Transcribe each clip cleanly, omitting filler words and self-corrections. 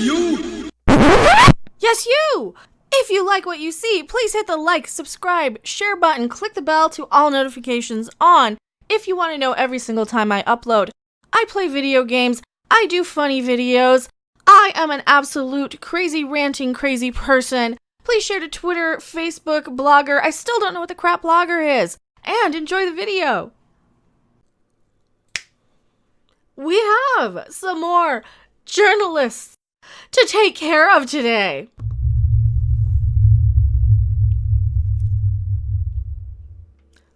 you! Yes, you! If you like what you see, please hit the like, subscribe, share button, click the bell to all notifications on if you want to know every single time I upload. I play video games, I do funny videos, I am an absolute crazy ranting crazy person. Please share to Twitter, Facebook, Blogger. I still don't know what the crap Blogger is. And enjoy the video. We have some more journalists to take care of today.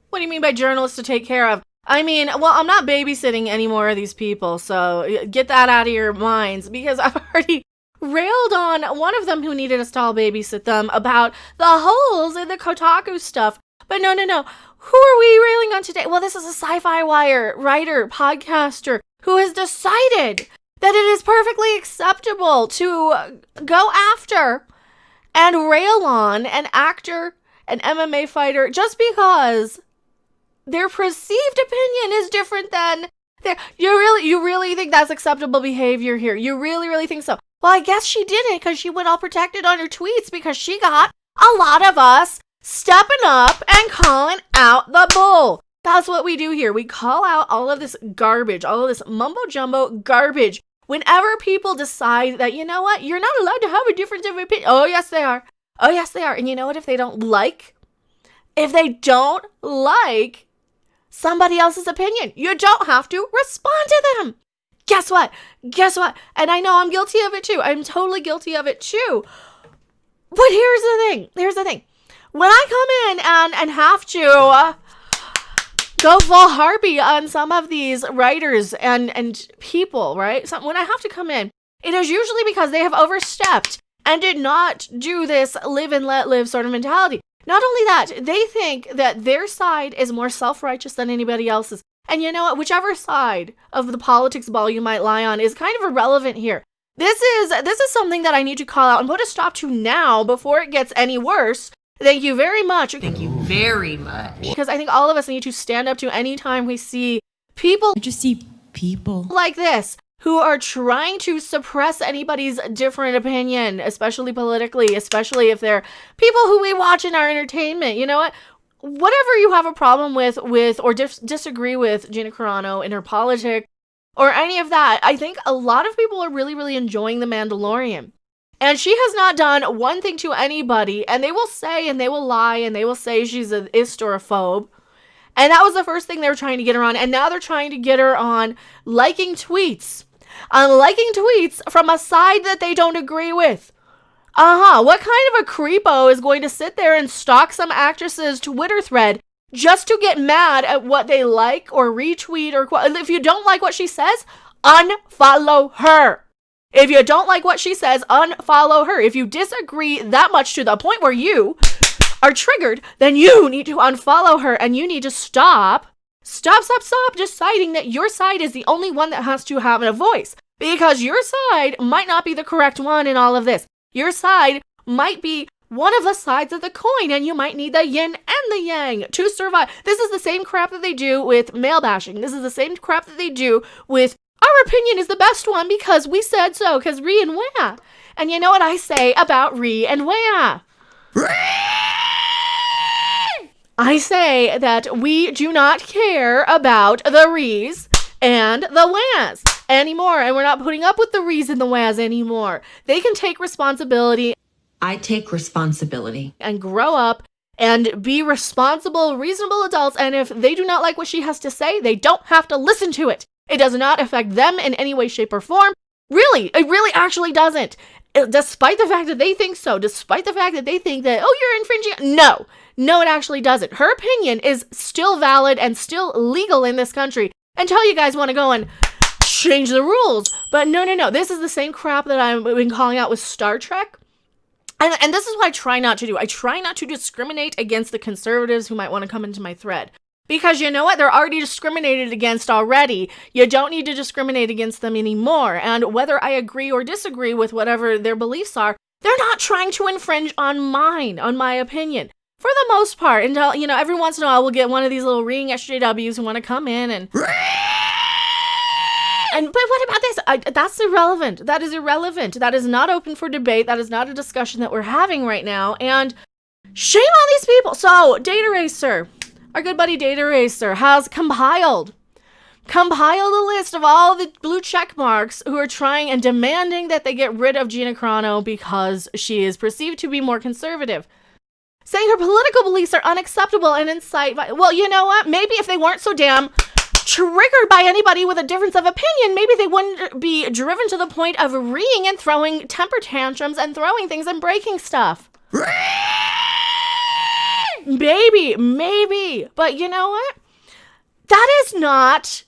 What do you mean by journalists to take care of? I mean, well, I'm not babysitting any more of these people, so get that out of your minds, because I've already railed on one of them who needed us to all babysit them about the holes in the Kotaku stuff. But no. Who are we railing on today? Well, this is a Sci-Fi Wire writer, podcaster, who has decided that it is perfectly acceptable to go after and rail on an actor, an MMA fighter, just because their perceived opinion is different than their... You really think that's acceptable behavior here? You really think so? Well, I guess she didn't, because she went all protected on her tweets, because she got a lot of us stepping up and calling out the bull. That's what we do here. We call out all of this garbage, all of this mumbo-jumbo garbage. Whenever people decide that, you know what, you're not allowed to have a difference of opinion. Oh, yes, they are. Oh, yes, they are. And you know what? If they don't like somebody else's opinion, you don't have to respond to them. Guess what? And I know I'm guilty of it too. I'm totally guilty of it too. But here's the thing. When I come in and have to go full harpy on some of these writers and people, right? So when I have to come in, it is usually because they have overstepped and did not do this live and let live sort of mentality. Not only that, they think that their side is more self-righteous than anybody else's. And you know what? Whichever side of the politics ball you might lie on is kind of irrelevant here. This is something that I need to call out and put a stop to now before it gets any worse. Thank you very much. Thank you very much. Because I think all of us need to stand up to any time we see people like this who are trying to suppress anybody's different opinion, especially politically, especially if they're people who we watch in our entertainment. You know what? Whatever you have a problem with or disagree with Gina Carano in her politics or any of that, I think a lot of people are really enjoying The Mandalorian. And she has not done one thing to anybody, and they will say and they will lie and they will say she's an ist or a phobe. And that was the first thing they were trying to get her on, and now they're trying to get her on liking tweets from a side that they don't agree with. What kind of a creepo is going to sit there and stalk some actress's Twitter thread just to get mad at what they like or retweet or if you don't like what she says, unfollow her. If you don't like what she says, unfollow her. If you disagree that much to the point where you are triggered, then you need to unfollow her and you need to stop deciding that your side is the only one that has to have a voice. Because your side might not be the correct one in all of this. Your side might be one of the sides of the coin, and you might need the yin and the yang to survive. This is the same crap that they do with male bashing. This is the same crap that they do with our opinion is the best one because we said so, because Ree and Wea. And you know what I say about Ree and Wea? I say that we do not care about the Rees and the Weas anymore, and we're not putting up with the Rees and the Weas anymore. They can take responsibility. I take responsibility. And grow up and be responsible, reasonable adults, and if they do not like what she has to say, they don't have to listen to it. It does not affect them in any way, shape, or form. Really, it really actually doesn't. Despite the fact that they think so, despite the fact that they think that, oh, you're infringing. No, it actually doesn't. Her opinion is still valid and still legal in this country until you guys want to go and change the rules. But no. This is the same crap that I've been calling out with Star Trek. And this is what I try not to do. I try not to discriminate against the conservatives who might want to come into my thread. Because you know what? They're already discriminated against already. You don't need to discriminate against them anymore. And whether I agree or disagree with whatever their beliefs are, they're not trying to infringe on my opinion. For the most part. Until, every once in a while we'll get one of these little ring SJWs who want to come in and But what about this? That's irrelevant. That is irrelevant. That is not open for debate. That is not a discussion that we're having right now. And shame on these people. So, Data Racer, our good buddy Data Racer, has compiled a list of all the blue check marks who are trying and demanding that they get rid of Gina Carano because she is perceived to be more conservative. Saying her political beliefs are unacceptable and incite. Well, you know what? Maybe if they weren't so damn triggered by anybody with a difference of opinion, maybe they wouldn't be driven to the point of reeing and throwing temper tantrums and throwing things and breaking stuff. Maybe. But you know what? That is not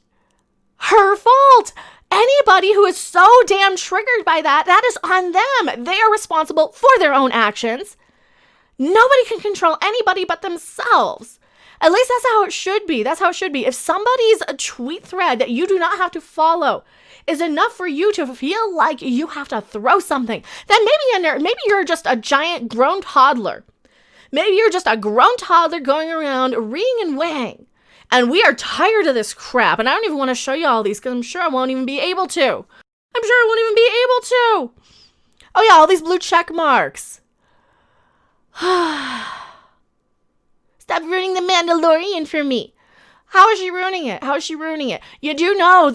her fault. Anybody who is so damn triggered by that is on them. They are responsible for their own actions. Nobody can control anybody but themselves. At least that's how it should be. That's how it should be. If somebody's tweet thread that you do not have to follow is enough for you to feel like you have to throw something, then maybe you're just a giant grown toddler. Maybe you're just a grown toddler going around reeing and weighing. And we are tired of this crap. And I don't even want to show you all these because I'm sure I won't even be able to. Oh yeah, all these blue check marks. Stop ruining the Mandalorian for me. How is she ruining it? You do know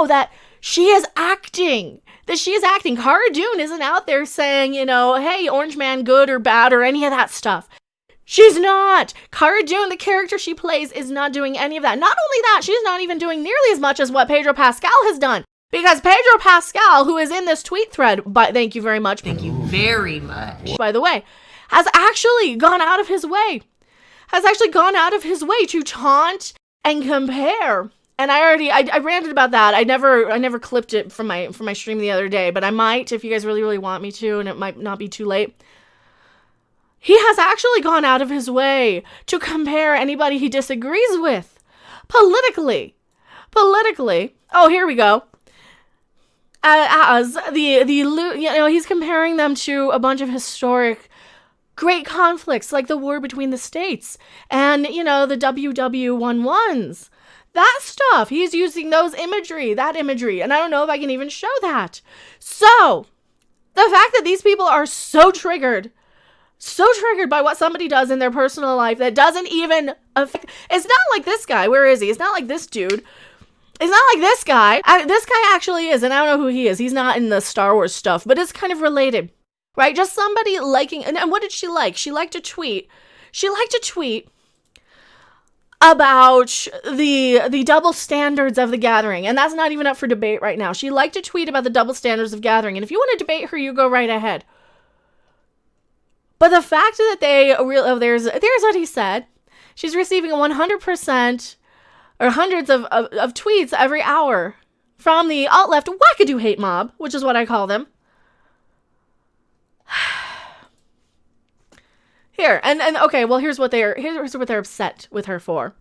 that she is acting. Cara Dune isn't out there saying, hey, Orange Man good or bad or any of that stuff. She's not. Cara Dune, the character she plays, is not doing any of that. Not only that, she's not even doing nearly as much as what Pedro Pascal has done. Because Pedro Pascal, who is in this tweet thread, thank you very much. Thank you very much. By the way, has actually gone out of his way to taunt and compare. And I ranted about that. I never clipped it from my stream the other day, but I might if you guys really, really want me to, and it might not be too late. He has actually gone out of his way to compare anybody he disagrees with politically. Oh, here we go. As he's comparing them to a bunch of historic great conflicts like the war between the states and, the WW11s. That stuff. He's using that imagery. And I don't know if I can even show that. So, the fact that these people are so triggered by what somebody does in their personal life that doesn't even affect. It's not like this guy. Where is he? It's not like this dude. It's not like this guy. This guy actually is, and I don't know who he is. He's not in the Star Wars stuff, but it's kind of related. Right? Just somebody liking, and what did she like? She liked to tweet about the double standards of the gathering, and that's not even up for debate right now. She liked to tweet about the double standards of gathering, and if you want to debate her, you go right ahead. But the fact that there's what he said. She's receiving 100% or hundreds of tweets every hour from the alt-left wackadoo hate mob, which is what I call them. Here, and okay, well, here's what they're upset with her for.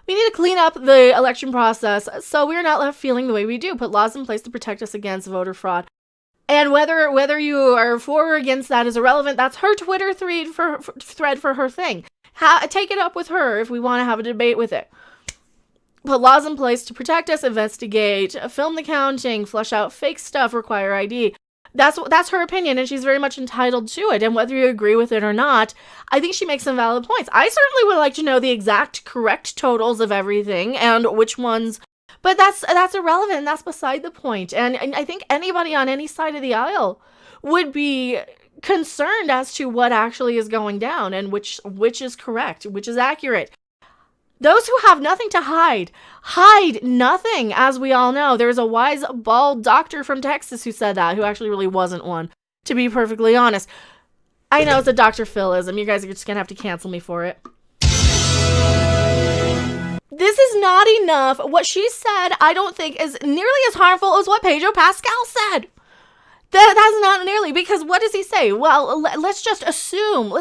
We need to clean up the election process so we're not left feeling the way we do. Put laws in place to protect us against voter fraud. And whether you are for or against that is irrelevant. That's her Twitter thread for her thing. Take it up with her if we want to have a debate with it. Put laws in place to protect us, investigate, film the counting, flush out fake stuff, require ID. That's her opinion, and she's very much entitled to it. And whether you agree with it or not, I think she makes some valid points. I certainly would like to know the exact correct totals of everything and which ones, but that's irrelevant. And that's beside the point. And I think anybody on any side of the aisle would be concerned as to what actually is going down and which is correct, which is accurate. Those who have nothing to hide nothing, as we all know. There's a wise, bald doctor from Texas who said that, who actually really wasn't one, to be perfectly honest. I know it's a Dr. Philism. You guys are just going to have to cancel me for it. This is not enough. What she said, I don't think is nearly as harmful as what Pedro Pascal said. That's not nearly, because what does he say? Well, let's assume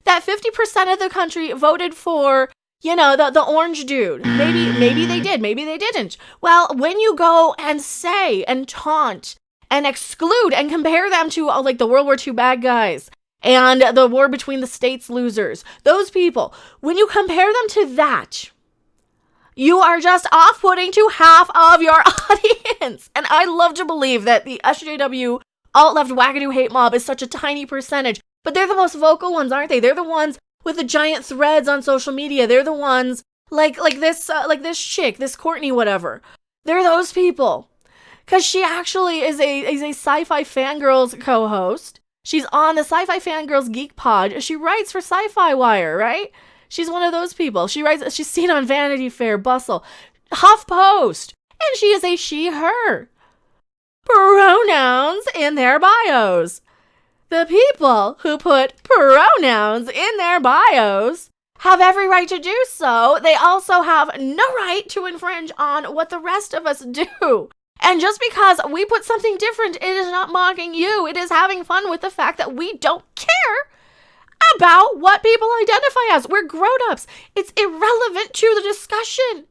that 50% of the country voted for, the orange dude. Maybe they did, maybe they didn't. Well, when you go and say and taunt and exclude and compare them to like the World War II bad guys and the war between the states losers, those people, when you compare them to that, You are just off-putting to half of your audience. And I love to believe that the SJW alt-left wackadoo hate mob is such a tiny percentage, but they're the most vocal ones, aren't they? They're the ones with the giant threads on social media. They're the ones like this chick, this Courtney whatever. They're those people. Because she actually is a Sci-Fi Fangirls co-host. She's on the Sci-Fi Fangirls Geek Pod. She writes for Sci-Fi Wire, right? She's one of those people. She's seen on Vanity Fair, Bustle, HuffPost, and she is a she/her. Pronouns in their bios. The people who put pronouns in their bios have every right to do so. They also have no right to infringe on what the rest of us do. And just because we put something different, it is not mocking you. It is having fun with the fact that we don't care about what people identify as. We're grown-ups. It's irrelevant to the discussion.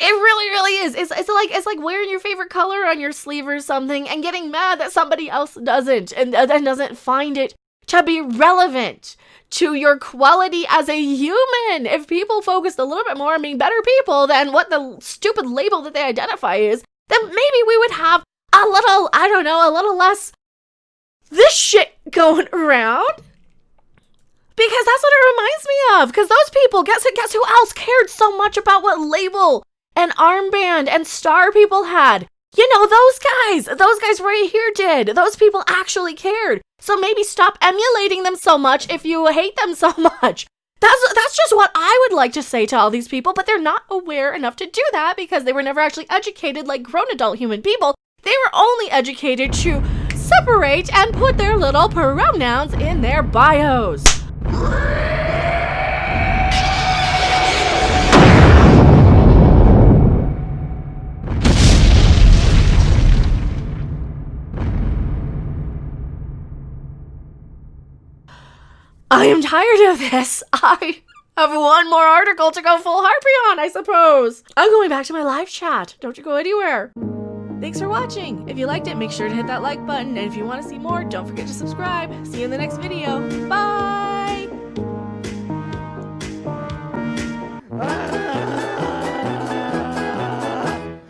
It really, really is. It's like wearing your favorite color on your sleeve or something and getting mad that somebody else doesn't and doesn't find it to be relevant to your quality as a human. If people focused a little bit more on being better people than what the stupid label that they identify is, then maybe we would have a little less this shit going around. Because that's what it reminds me of. Because those people, guess who else cared so much about what label and armband and star people had? You know, those guys right here did. Those people actually cared. So maybe stop emulating them so much if you hate them so much. That's just what I would like to say to all these people, but they're not aware enough to do that because they were never actually educated like grown adult human people. They were only educated to separate and put their little pronouns in their bios. I am tired of this. I have one more article to go full harpy on, I suppose. I'm going back to my live chat. Don't you go anywhere. Thanks for watching. If you liked it, make sure to hit that like button. And if you want to see more, don't forget to subscribe. See you in the next video. Bye.